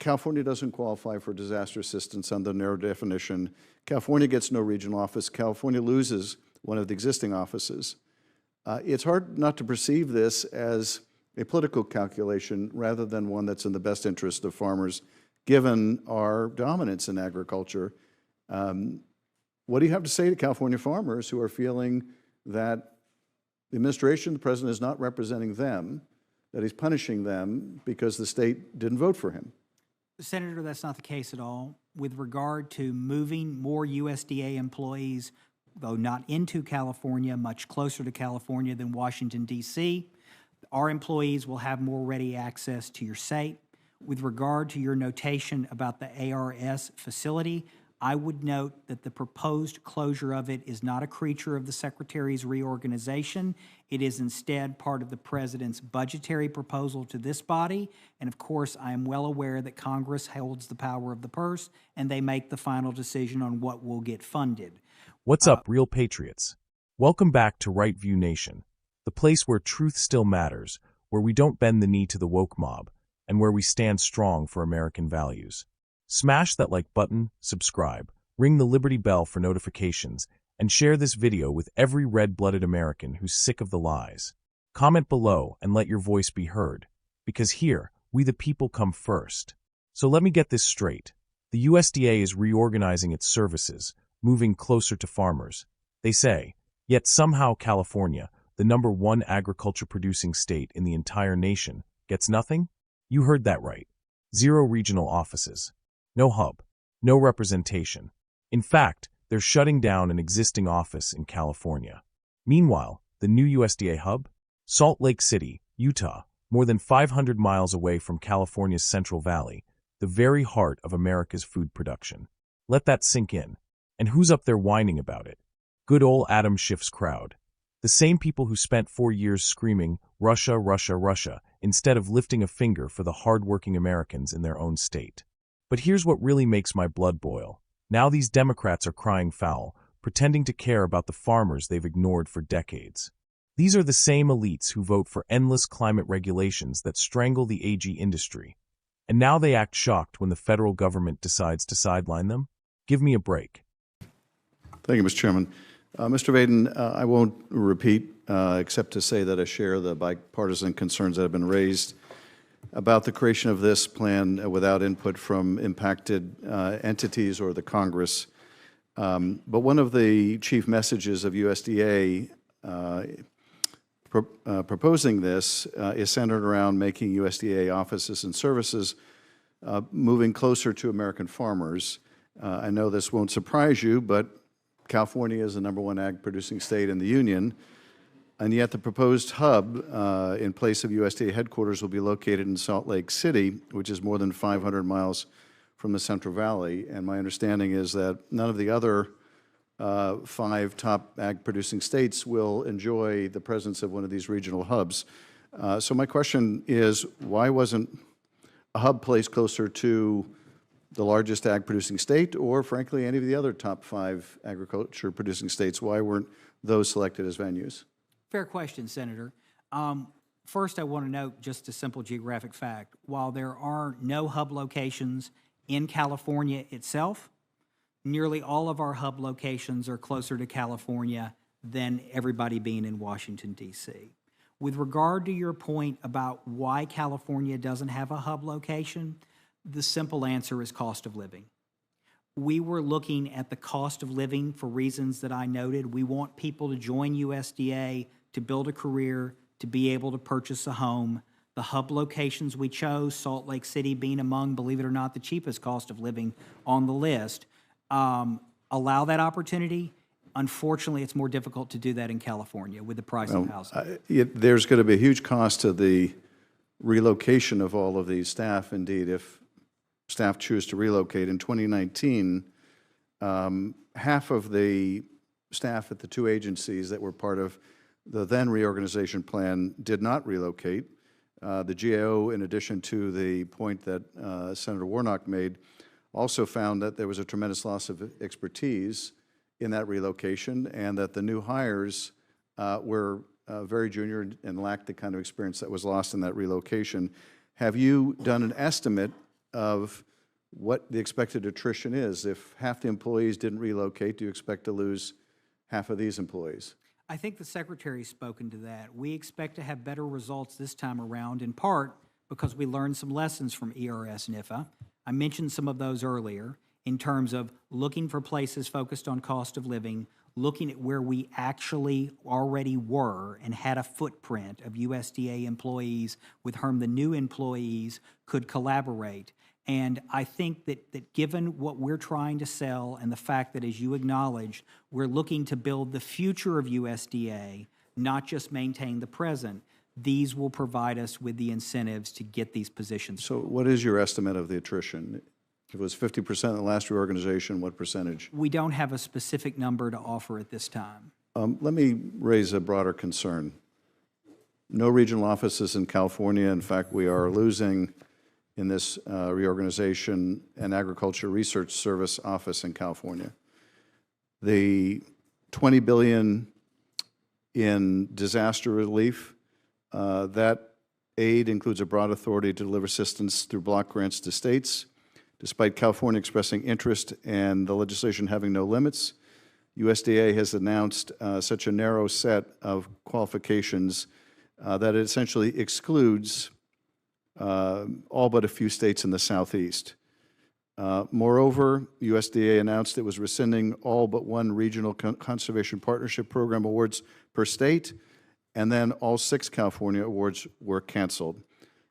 California doesn't qualify for disaster assistance under the narrow definition. California gets no regional office. California loses one of the existing offices. It's hard not to perceive this as a political calculation rather than one that's in the best interest of farmers, given our dominance in agriculture. What do you have to say to California farmers who are feeling that the administration, the president, is not representing them, that he's punishing them because the state didn't vote for him? Senator, that's not the case at all. With regard to moving more USDA employees, though not into California, much closer to California than Washington, D.C., our employees will have more ready access to your state. With regard to your notation about the ARS facility, I would note that the proposed closure of it is not a creature of the Secretary's reorganization. It is instead part of the President's budgetary proposal to this body. And of course, I am well aware that Congress holds the power of the purse and they make the final decision on what will get funded. What's up, real patriots? Welcome back to Right View Nation, the place where truth still matters, where we don't bend the knee to the woke mob, and where we stand strong for American values. Smash that like button, subscribe, ring the Liberty Bell for notifications, and share this video with every red-blooded American who's sick of the lies. Comment below and let your voice be heard, because here, we the people come first. So let me get this straight. The USDA is reorganizing its services, moving closer to farmers, they say, yet somehow California, the #1 agriculture-producing state in the entire nation, gets nothing? You heard that right. 0 regional offices. No hub. No representation. In fact, they're shutting down an existing office in California. Meanwhile, the new USDA hub? Salt Lake City, Utah, more than 500 miles away from California's Central Valley, the very heart of America's food production. Let that sink in. And who's up there whining about it? Good old Adam Schiff's crowd. The same people who spent 4 years screaming, Russia, Russia, Russia, instead of lifting a finger for the hard-working Americans in their own state. But here's what really makes my blood boil. Now these Democrats are crying foul, pretending to care about the farmers they've ignored for decades. These are the same elites who vote for endless climate regulations that strangle the AG industry. And now they act shocked when the federal government decides to sideline them? Give me a break. Thank you, Mr. Chairman. Mr. Vaden, I won't repeat except to say that I share the bipartisan concerns that have been raised about the creation of this plan without input from impacted entities or the Congress. But one of the chief messages of USDA proposing this is centered around making USDA offices and services moving closer to American farmers. I know this won't surprise you, but California is the #1 ag-producing state in the union, and yet the proposed hub in place of USDA headquarters will be located in Salt Lake City, which is more than 500 miles from the Central Valley. And my understanding is that none of the other 5 top ag-producing states will enjoy the presence of one of these regional hubs. So my question is, why wasn't a hub placed closer to the largest ag-producing state, or frankly, any of the other top 5 agriculture-producing states? Why weren't those selected as venues? Fair question, Senator. First, I want to note just a simple geographic fact. While there are no hub locations in California itself, nearly all of our hub locations are closer to California than everybody being in Washington, D.C. With regard to your point about why California doesn't have a hub location, the simple answer is cost of living. We were looking at the cost of living for reasons that I noted. We want people to join USDA, to build a career, to be able to purchase a home. The hub locations we chose, Salt Lake City being among, believe it or not, the cheapest cost of living on the list, allow that opportunity. Unfortunately, it's more difficult to do that in California with the price of housing. There's going to be a huge cost to the relocation of all of these staff, indeed, if staff choose to relocate. In 2019, half of the staff at the 2 agencies that were part of the then reorganization plan did not relocate. The GAO, in addition to the point that Senator Warnock made, also found that there was a tremendous loss of expertise in that relocation, and that the new hires were very junior and lacked the kind of experience that was lost in that relocation. Have you done an estimate of what the expected attrition is? If half the employees didn't relocate, do you expect to lose half of these employees? I think the Secretary's spoken to that. We expect to have better results this time around, in part because we learned some lessons from ERS and IFA. I mentioned some of those earlier in terms of looking for places focused on cost of living, looking at where we actually already were and had a footprint of USDA employees with whom the new employees could collaborate. And I think that given what we're trying to sell and the fact that, as you acknowledged, we're looking to build the future of USDA, not just maintain the present, these will provide us with the incentives to get these positions. So what is your estimate of the attrition? If it was 50% in the last reorganization, what percentage? We don't have a specific number to offer at this time. Let me raise a broader concern. No regional offices in California. In fact, we are losing in this reorganization an agriculture research service office in California. The $20 billion in disaster relief, that aid includes a broad authority to deliver assistance through block grants to states. Despite California expressing interest and the legislation having no limits, USDA has announced such a narrow set of qualifications that it essentially excludes all but a few states in the Southeast. Moreover, USDA announced it was rescinding all but one regional conservation partnership program awards per state, and then all 6 California awards were canceled.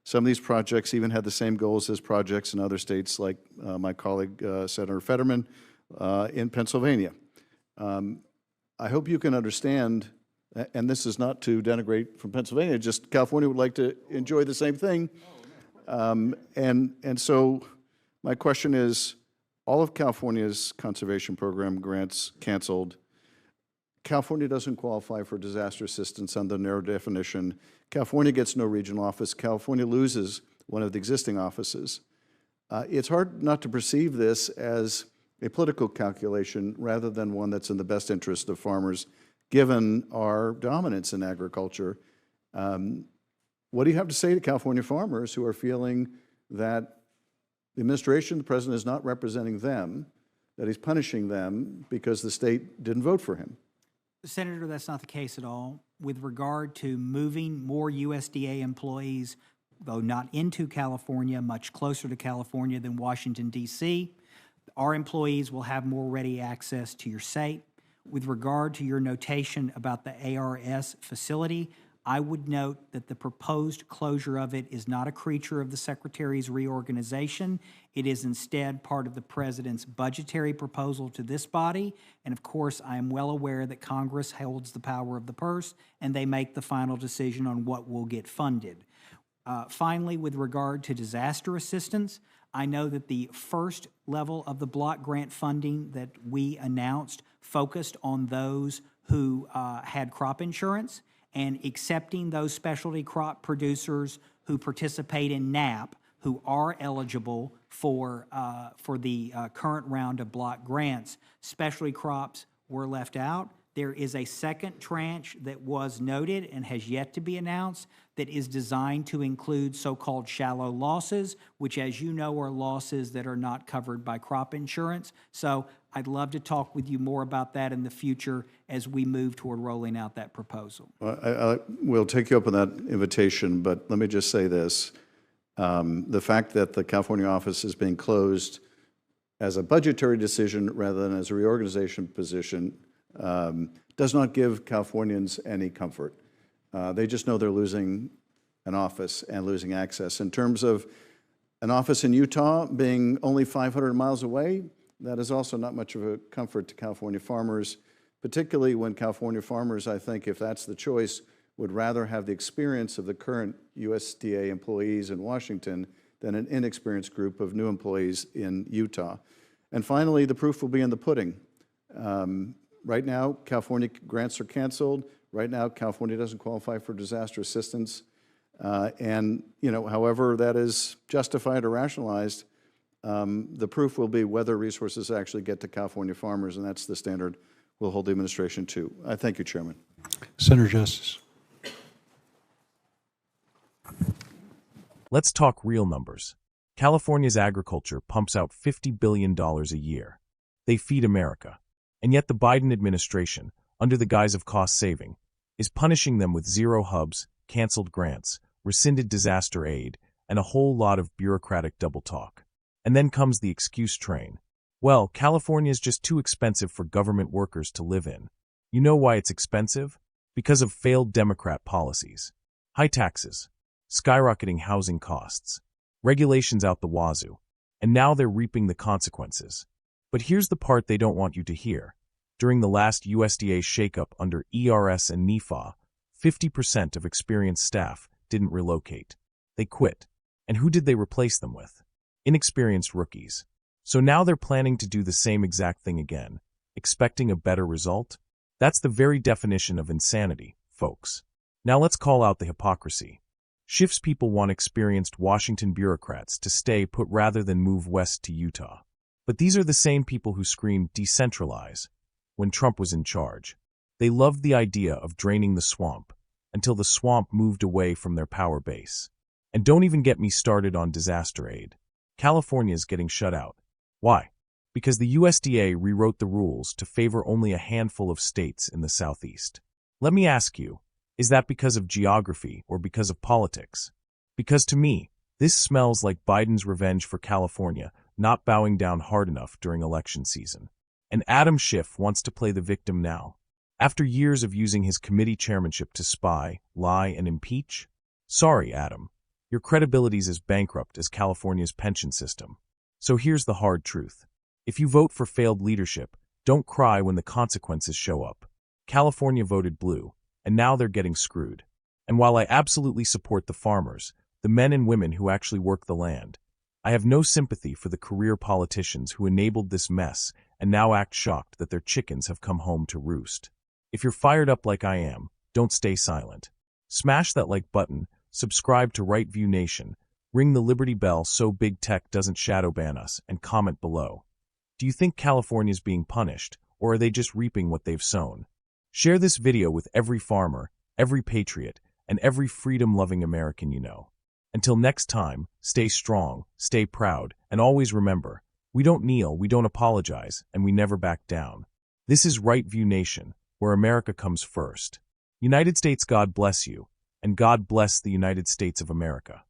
Some of these projects even had the same goals as projects in other states, like my colleague, Senator Fetterman, in Pennsylvania. I hope you can understand, and this is not to denigrate from Pennsylvania, just California would like to enjoy the same thing. And so my question is, all of California's conservation program grants canceled. California doesn't qualify for disaster assistance under the narrow definition. California gets no regional office. California loses one of the existing offices. It's hard not to perceive this as a political calculation rather than one that's in the best interest of farmers, given our dominance in agriculture. What do you have to say to California farmers who are feeling that the administration, the president, is not representing them, that he's punishing them because the state didn't vote for him? Senator, that's not the case at all. With regard to moving more USDA employees, though not into California, much closer to California than Washington, D.C., our employees will have more ready access to your site. With regard to your notation about the ARS facility, I would note that the proposed closure of it is not a creature of the Secretary's reorganization. It is instead part of the President's budgetary proposal to this body. And of course, I am well aware that Congress holds the power of the purse and they make the final decision on what will get funded. Finally, with regard to disaster assistance, I know that the first level of the block grant funding that we announced focused on those who had crop insurance, and accepting those specialty crop producers who participate in NAP, who are eligible for the current round of block grants. Specialty crops were left out. There is a second tranche that was noted and has yet to be announced that is designed to include so-called shallow losses, which, as you know, are losses that are not covered by crop insurance. So I'd love to talk with you more about that in the future as we move toward rolling out that proposal. Well, we'll take you up on that invitation, but let me just say this. The fact that the California office is being closed as a budgetary decision rather than as a reorganization position does not give Californians any comfort. They just know they're losing an office and losing access. In terms of an office in Utah being only 500 miles away, that is also not much of a comfort to California farmers, particularly when California farmers, I think, if that's the choice, would rather have the experience of the current USDA employees in Washington than an inexperienced group of new employees in Utah. And finally, the proof will be in the pudding. Right now, California grants are canceled. Right now, California doesn't qualify for disaster assistance. And, however that is justified or rationalized, the proof will be whether resources actually get to California farmers, and that's the standard we'll hold the administration to. I thank you, Chairman. Senator Justice. Let's talk real numbers. California's agriculture pumps out $50 billion a year. They feed America. And yet the Biden administration, under the guise of cost saving, is punishing them with zero hubs, canceled grants, rescinded disaster aid, and a whole lot of bureaucratic double talk. And then comes the excuse train. Well, California is just too expensive for government workers to live in. You know why it's expensive? Because of failed Democrat policies. High taxes, skyrocketing housing costs, regulations out the wazoo, and now they're reaping the consequences. But here's the part they don't want you to hear. During the last USDA shakeup under ERS and NEFA, 50% of experienced staff didn't relocate. They quit. And who did they replace them with? Inexperienced rookies. So now they're planning to do the same exact thing again, expecting a better result? That's the very definition of insanity, folks. Now let's call out the hypocrisy. Schiff's people want experienced Washington bureaucrats to stay put rather than move west to Utah. But these are the same people who screamed decentralize when Trump was in charge. They loved the idea of draining the swamp until the swamp moved away from their power base. And don't even get me started on disaster aid. California's getting shut out. Why? Because the USDA rewrote the rules to favor only a handful of states in the Southeast. Let me ask you, is that because of geography or because of politics? Because to me, this smells like Biden's revenge for California not bowing down hard enough during election season. And Adam Schiff wants to play the victim now. After years of using his committee chairmanship to spy, lie, and impeach? Sorry, Adam. Your credibility's as bankrupt as California's pension system. So here's the hard truth. If you vote for failed leadership, don't cry when the consequences show up. California voted blue, and now they're getting screwed. And while I absolutely support the farmers, the men and women who actually work the land, I have no sympathy for the career politicians who enabled this mess and now act shocked that their chickens have come home to roost. If you're fired up like I am, don't stay silent. Smash that like button, subscribe to Right View Nation, ring the Liberty Bell so big tech doesn't shadow ban us, and comment below. Do you think California's being punished, or are they just reaping what they've sown? Share this video with every farmer, every patriot, and every freedom-loving American you know. Until next time, stay strong, stay proud, and always remember, we don't kneel, we don't apologize, and we never back down. This is Right View Nation, where America comes first. United States, God bless you, and God bless the United States of America.